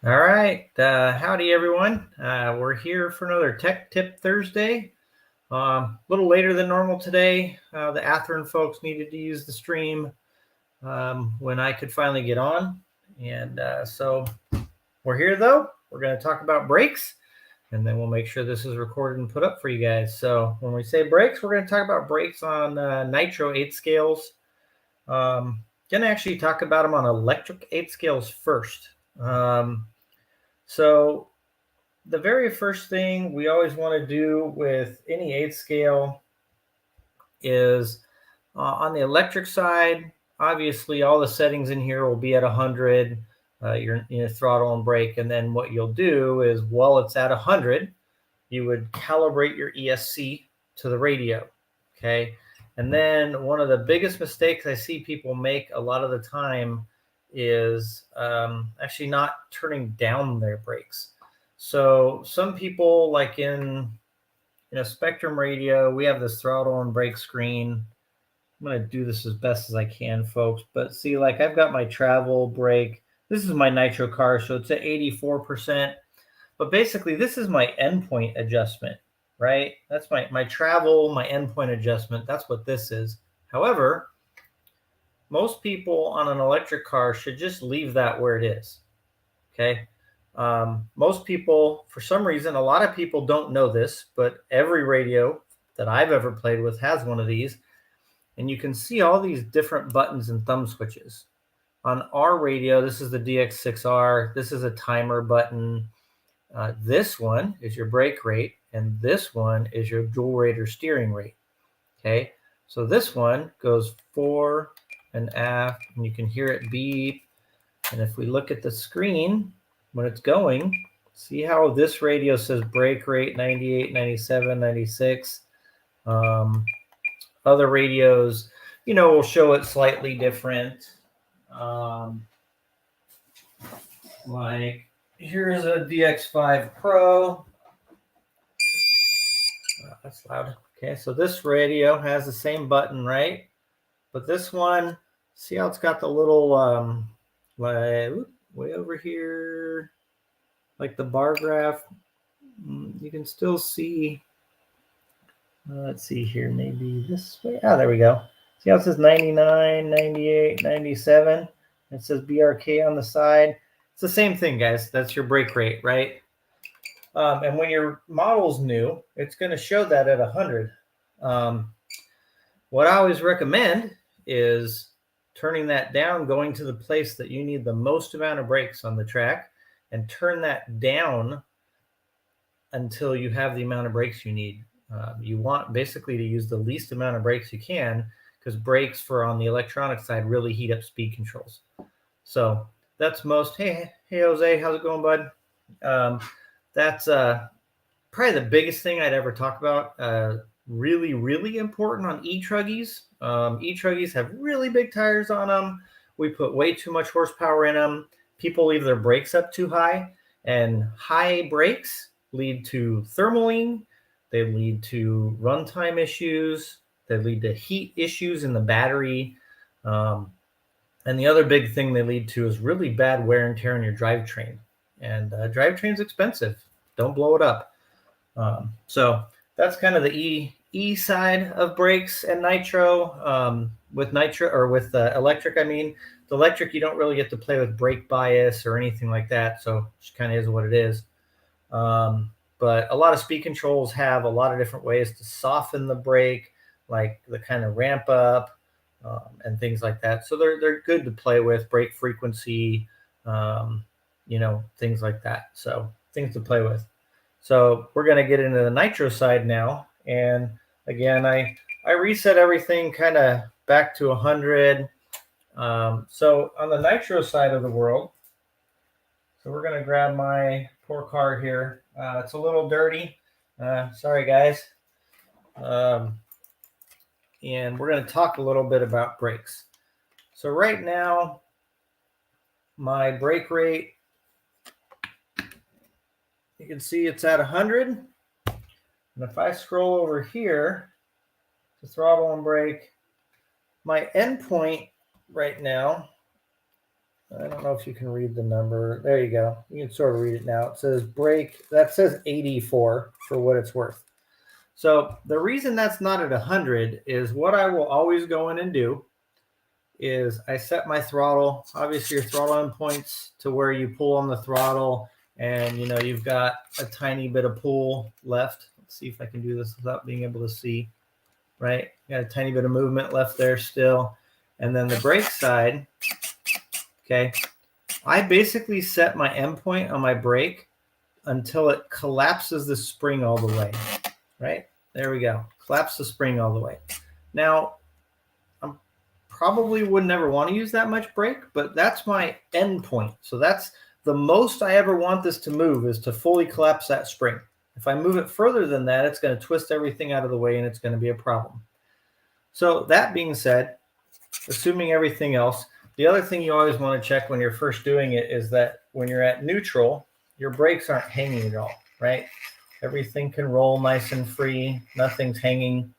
All right. Howdy, everyone. We're here for another Tech Tip Thursday. A little later than normal today. The Athearn folks needed to use the stream when I could finally get on. And so we're here, though. We're going to talk about brakes, and then we'll make sure this is recorded and put up for you guys. So when we say brakes, we're going to talk about brakes on nitro 8 scales. Going to actually talk about them on electric 8 scales first. So the very first thing we always want to do with any 8 scale is on the electric side, obviously all the settings in here will be at 100, your throttle and brake. And then what you'll do is while it's at 100, you would calibrate your ESC to the radio, okay? And then one of the biggest mistakes I see people make a lot of the time is actually not turning down their brakes. So some people, like in a Spectrum radio, we have this throttle and brake screen. I'm going to do this as best as I can, folks. But see, like I've got my travel brake. This is my nitro car, so it's at 84%. But basically, this is my endpoint adjustment, right? That's my travel, my endpoint adjustment. That's what this is. However, most people on an electric car should just leave that where it is, okay? Most people, for some reason, a lot of people don't know this, but every radio that I've ever played with has one of these. And you can see all these different buttons and thumb switches. On our radio, this is the DX6R. This is a timer button. This one is your brake rate, and this one is your dual rate or steering rate. Okay, so this one goes fore and aft, and you can hear it beep. And if we look at the screen when it's going, see how this radio says brake rate 98, 97, 96. Other radios, will show it slightly different. Like here's a DX5 Pro. That's loud. Okay, so this radio has the same button, right? But this one, see how it's got the little, like way over here, like the bar graph. You can still see. Let's see here, maybe this way. There we go. See how it says 99, 98, 97? It says BRK on the side. It's the same thing, guys. That's your brake rate, right? And when your model's new, it's going to show that at 100. What I always recommend is turning that down, going to the place that you need the most amount of brakes on the track, and turn that down until you have the amount of brakes you need. You want basically to use the least amount of brakes you can, because brakes for on the electronic side really heat up speed controls. So that's most. Hey Jose, how's it going, bud? That's probably the biggest thing I'd ever talk about. Really, really important on e-truggies. E-truggies have really big tires on them. We put way too much horsepower in them. People leave their brakes up too high, and high brakes lead to thermaling. They lead to runtime issues. They lead to heat issues in the battery. And the other big thing they lead to is really bad wear and tear on your drivetrain. And drivetrain's expensive. Don't blow it up. So that's kind of the E side of brakes and nitro. With nitro or with electric, I mean, the electric, you don't really get to play with brake bias or anything like that. So it just kind of is what it is. But a lot of speed controls have a lot of different ways to soften the brake, like the kind of ramp up and things like that. So they're good to play with, brake frequency, things like that. So things to play with. So we're going to get into the nitro side now. And again, I reset everything kind of back to 100. So on the nitro side of the world, so we're going to grab my poor car here. It's a little dirty. Sorry, guys. And we're going to talk a little bit about brakes. So right now, my brake rate, you can see it's at 100. And if I scroll over here to throttle and brake, my endpoint right now, I don't know if you can read the number. There you go. You can sort of read it now. It says brake. That says 84 for what it's worth. So the reason that's not at 100 is what I will always go in and do is I set my throttle. Obviously, your throttle end points to where you pull on the throttle, and you know you've got a tiny bit of pull left. Let's see if I can do this without being able to see. Right, got a tiny bit of movement left there still, and then the brake side. Okay, I basically set my endpoint on my brake until it collapses the spring all the way. Right, there we go. Collapse the spring all the way. Now, probably would never want to use that much brake, but that's my end point. So that's the most I ever want this to move, is to fully collapse that spring. If I move it further than that, it's going to twist everything out of the way and it's going to be a problem. So that being said, assuming everything else, the other thing you always want to check when you're first doing it is that when you're at neutral, your brakes aren't hanging at all, right? Everything can roll nice and free. Nothing's hanging.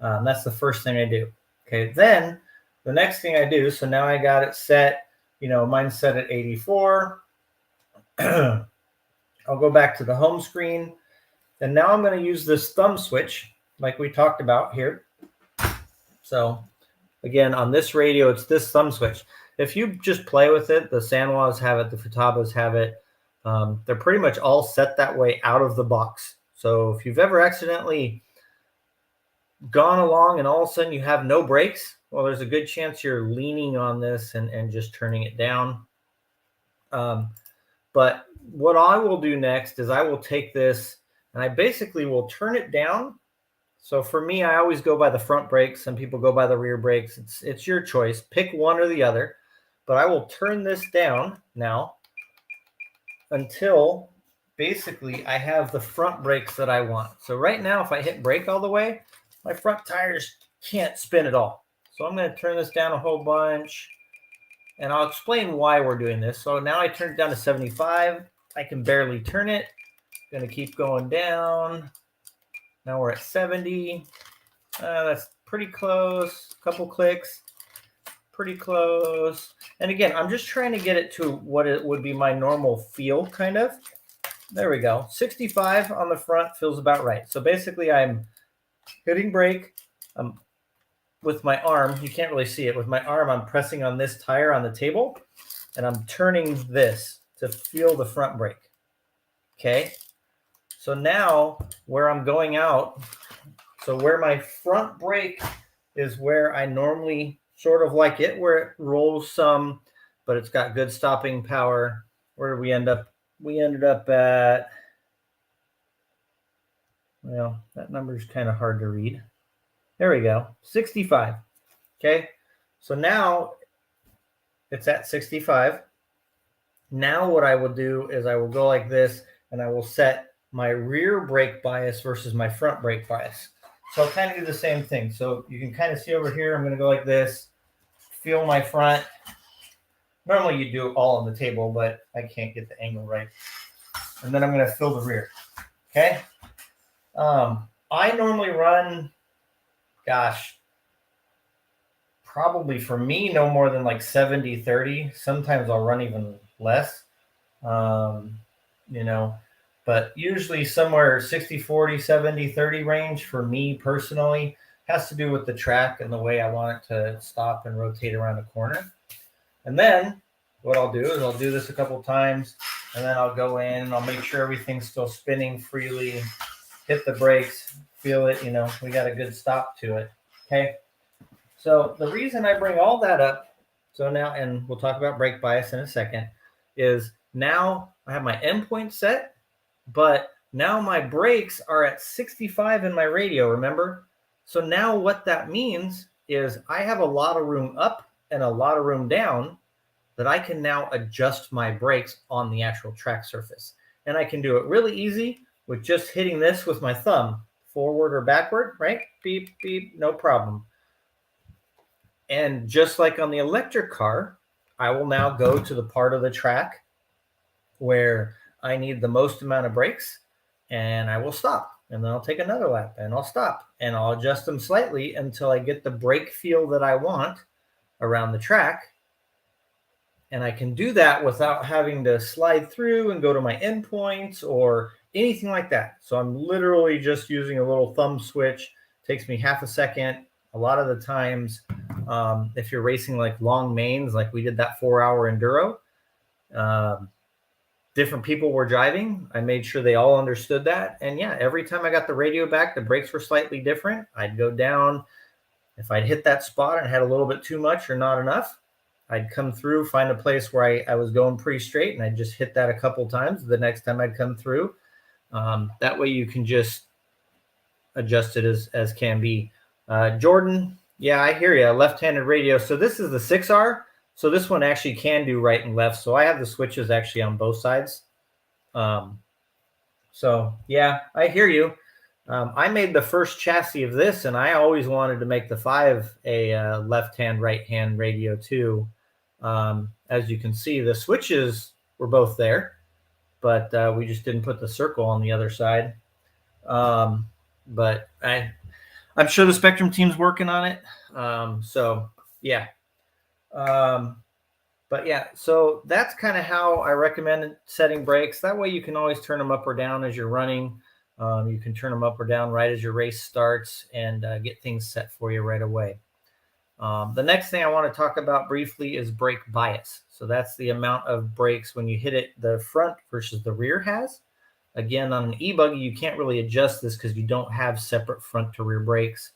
That's the first thing I do. Okay, then the next thing I do, so now I got it set, you know, mine's set at 84. I'll go back to the home screen. And now I'm going to use this thumb switch like we talked about here. So again, on this radio, it's this thumb switch. If you just play with it, the Sanwas have it, the Futabas have it. They're pretty much all set that way out of the box. So if you've ever accidentally gone along and all of a sudden you have no brakes, well, there's a good chance you're leaning on this and just turning it down. But what I will do next is I will take this and I basically will turn it down. So for me, I always go by the front brakes. Some people go by the rear brakes. It's your choice. Pick one or the other. But I will turn this down now until basically I have the front brakes that I want. So right now, if I hit brake all the way, my front tires can't spin at all. So I'm going to turn this down a whole bunch, and I'll explain why we're doing this. So now I turned it down to 75. I can barely turn it. Going to keep going down. Now we're at 70. That's pretty close. A couple clicks. Pretty close. And again, I'm just trying to get it to what it would be my normal feel, kind of. There we go. 65 on the front feels about right. So basically, I'm hitting brake. With my arm, you can't really see it. With my arm, I'm pressing on this tire on the table, and I'm turning this to feel the front brake. Okay? So now, where I'm going out, so where my front brake is where I normally sort of like it, where it rolls some, but it's got good stopping power. Where did we end up? We ended up at, well, that number is kind of hard to read. There we go, 65. Okay, so now it's at 65. Now what I will do is I will go like this, and I will set my rear brake bias versus my front brake bias. So I'll kind of do the same thing. So you can kind of see over here, I'm going to go like this, feel my front. Normally you do it all on the table, but I can't get the angle right. And then I'm going to feel the rear. Okay. I normally run, gosh, probably for me, no more than like 70-30. Sometimes I'll run even less, you know, but usually somewhere 60-40, 70-30 range for me personally. Has to do with the track and the way I want it to stop and rotate around a corner. And then what I'll do is I'll do this a couple times, and then I'll go in and I'll make sure everything's still spinning freely, hit the brakes, feel it, you know, we got a good stop to it. Okay. So the reason I bring all that up, so now, and we'll talk about brake bias in a second, is now I have my endpoint set, but now my brakes are at 65 in my radio, remember? So now what that means is I have a lot of room up and a lot of room down that I can now adjust my brakes on the actual track surface. And I can do it really easy with just hitting this with my thumb, forward or backward, right? Beep, beep, no problem. And just like on the electric car, I will now go to the part of the track where I need the most amount of brakes, and I will stop. And then I'll take another lap, and I'll stop. And I'll adjust them slightly until I get the brake feel that I want around the track. And I can do that without having to slide through and go to my endpoints or anything like that. So I'm literally just using a little thumb switch. It takes me half a second. A lot of the times, if you're racing like long mains, like we did that 4-hour enduro, different people were driving. I made sure they all understood that. And yeah, every time I got the radio back, the brakes were slightly different. I'd go down. If I'd hit that spot and had a little bit too much or not enough, I'd come through, find a place where I was going pretty straight, and I'd just hit that a couple times. The next time I'd come through, that way you can just adjust it as can be. Jordan, yeah, I hear you. Left-handed radio. So this is the 6R. So this one actually can do right and left. So I have the switches actually on both sides. So yeah, I hear you. I made the first chassis of this, and I always wanted to make the 5 a left-hand, right-hand radio too. As you can see, the switches were both there, but we just didn't put the circle on the other side. But I'm sure the Spectrum team's working on it. So yeah. But yeah, so that's kind of how I recommend setting brakes. That way you can always turn them up or down as you're running. You can turn them up or down right as your race starts and get things set for you right away. The next thing I want to talk about briefly is brake bias. So that's the amount of brakes when you hit it, the front versus the rear has. Again, on an e-buggy, you can't really adjust this because you don't have separate front to rear brakes.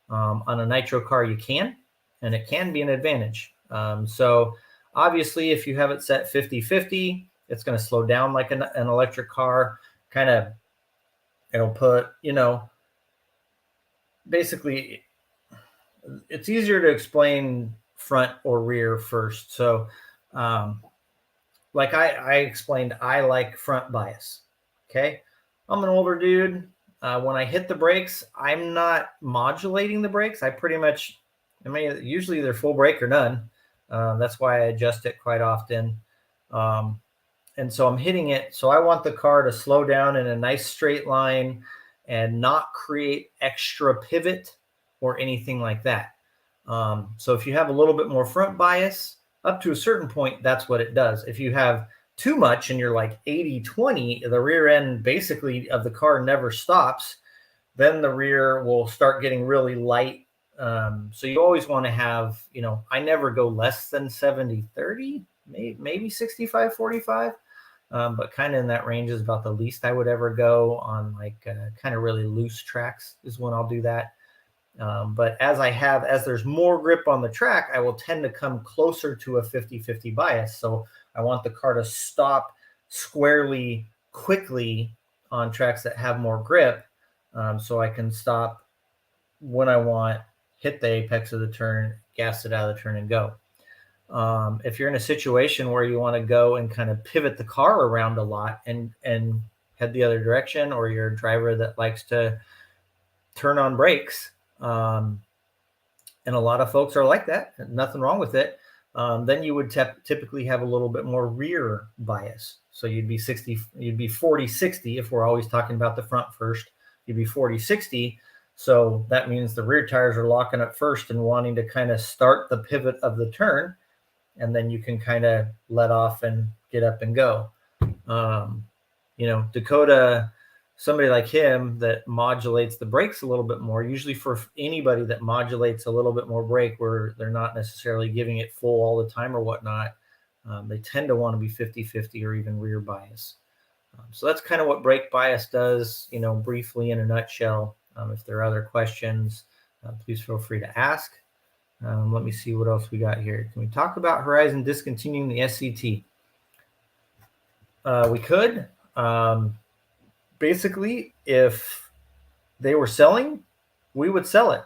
On a nitro car, you can, and it can be an advantage. So obviously, if you have it set 50-50, it's going to slow down like an electric car. Kind of, it'll put, basically, it's easier to explain front or rear first. So like I explained, I like front bias. Okay. I'm an older dude. When I hit the brakes, I'm not modulating the brakes. I pretty much, usually they're full brake or none. That's why I adjust it quite often. And so I'm hitting it. So I want the car to slow down in a nice straight line and not create extra pivot or anything like that. So if you have a little bit more front bias, up to a certain point, that's what it does. If you have too much and you're like 80-20, the rear end basically of the car never stops, then the rear will start getting really light. So you always want to have, I never go less than 70-30, maybe 65-45. But kind of in that range is about the least I would ever go on like kind of really loose tracks is when I'll do that. But as there's more grip on the track, I will tend to come closer to a 50-50 bias. So I want the car to stop squarely quickly on tracks that have more grip. So I can stop when I want, hit the apex of the turn, gas it out of the turn and go. If you're in a situation where you want to go and kind of pivot the car around a lot and head the other direction, or you're a driver that likes to turn on brakes, and a lot of folks are like that, nothing wrong with it, then you would typically have a little bit more rear bias. So you'd be 40-60 if we're always talking about the front first. You'd be 40-60. So that means the rear tires are locking up first and wanting to kind of start the pivot of the turn, and then you can kind of let off and get up and go. Dakota, somebody like him that modulates the brakes a little bit more, usually for anybody that modulates a little bit more brake where they're not necessarily giving it full all the time or whatnot, they tend to want to be 50-50 or even rear bias. So that's kind of what brake bias does, briefly in a nutshell. If there are other questions, please feel free to ask. Let me see what else we got here. Can we talk about Horizon discontinuing the SCT? We could. Basically, if they were selling, we would sell it.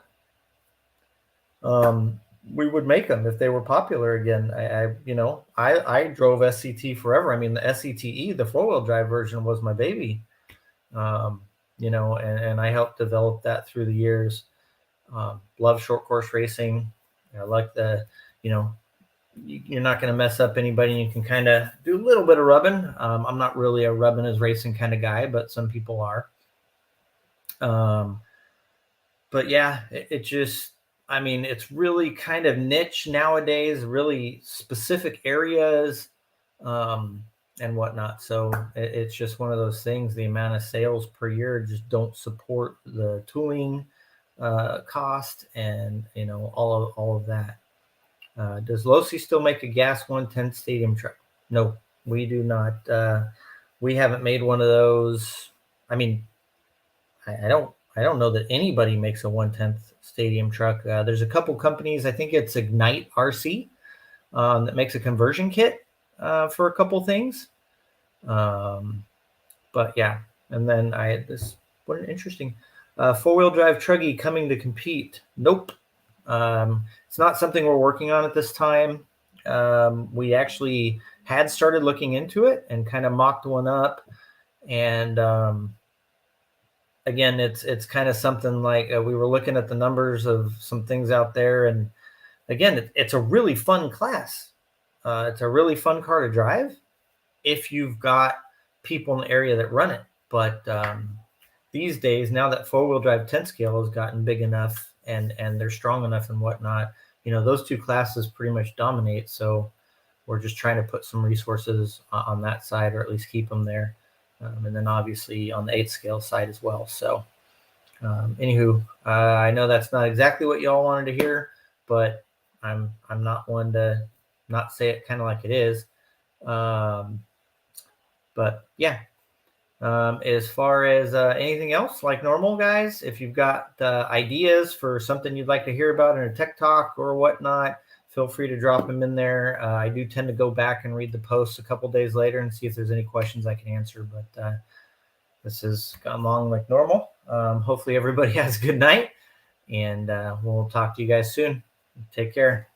We would make them if they were popular again. I drove SCT forever. I mean, the SCTE, the 4-wheel drive version, was my baby. And I helped develop that through the years. Love short course racing. I like you're not going to mess up anybody. You can kind of do a little bit of rubbing. I'm not really a rubbing is racing kind of guy, but some people are. But yeah, it just, I mean, it's really kind of niche nowadays, really specific areas, um, and whatnot. So it's just one of those things. The amount of sales per year just don't support the tooling cost, and all of that. Does Losi still make a gas 110 stadium truck? No, we do not. We haven't made one of those. I mean, I don't know that anybody makes a 1/10 stadium truck. There's a couple companies. I think it's Ignite RC, that makes a conversion kit for a couple things. Um, but yeah, and then I had this. What an interesting 4-wheel drive truggy coming to compete. Nope, it's not something we're working on at this time. We actually had started looking into it and kind of mocked one up, and again, it's kind of something like we were looking at the numbers of some things out there, and again, it's a really fun class. It's a really fun car to drive if you've got people in the area that run it. But these days, now that 4-wheel drive 10 scale has gotten big enough and they're strong enough and whatnot, those two classes pretty much dominate. So we're just trying to put some resources on that side, or at least keep them there. And then obviously on the 8 scale side as well. So anywho, I know that's not exactly what y'all wanted to hear, but I'm not one to not say it kind of like it is. But yeah, as far as anything else, like normal, guys, if you've got ideas for something you'd like to hear about in a tech talk or whatnot, feel free to drop them in there. I do tend to go back and read the posts a couple days later and see if there's any questions I can answer. But this has gone along like normal. Hopefully everybody has a good night, and we'll talk to you guys soon. Take care.